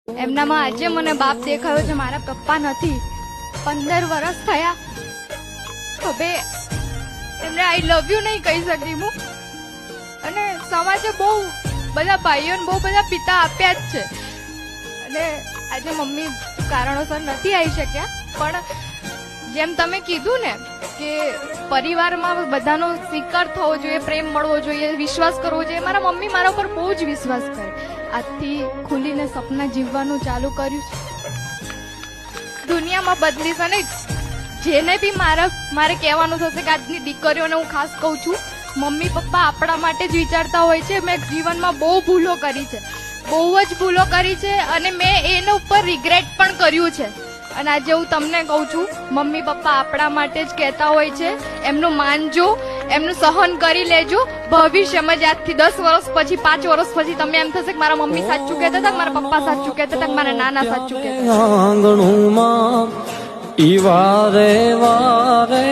એમનામાં આજે મને બાપ દેખાયો છે, મારા પપ્પા નથી. 15 વર્ષ થયા. હવે એમને આઈ લવ યુ નહીં કહી શકી હું. અને સમાજે બહુ બધા ભાઈઓને બહુ બધા પિતા આપ્યા જ છે. અને આજે મમ્મી કારણોસર નથી આવી શક્યા. પણ જેમ તમે કીધું ને કે પરિવારમાં બધાનો સ્વીકાર થવો જોઈએ, પ્રેમ મળવો જોઈએ, વિશ્વાસ કરવો જોઈએ. મારા મમ્મી મારા ઉપર બહુ જ વિશ્વાસ કરે. આજથી ખુલીને સપના જીવવાનું ચાલુ કર્યું છે. દુનિયામાં બદલીશ. અને જેને બી મારે કહેવાનું થશે કે આજની દીકરીઓને હું ખાસ કહું છું, મમ્મી પપ્પા આપણા માટે જ વિચારતા હોય છે. મેં જીવનમાં બહુ ભૂલો કરી છે, બહુ જ ભૂલો કરી છે. અને મેં એના ઉપર રિગ્રેટ પણ કર્યું છે. અને આજે હું તમને કહું છું, મમ્મી પપ્પા આપણા માટે જ કહેતા હોય છે. એમનું માનજો, એમનું સહન કરી લેજો. ભવિષ્યમાં જ આજથી 10 વર્ષ પછી, 5 વર્ષ પછી તમને એમ થશે કે મારા મમ્મી સાચું કહેતા હતા, મારા પપ્પા સાચું કહેતા હતા, મારા નાના સાચું કહેતા હતા. આંગણુમાં ઈ વારે વારે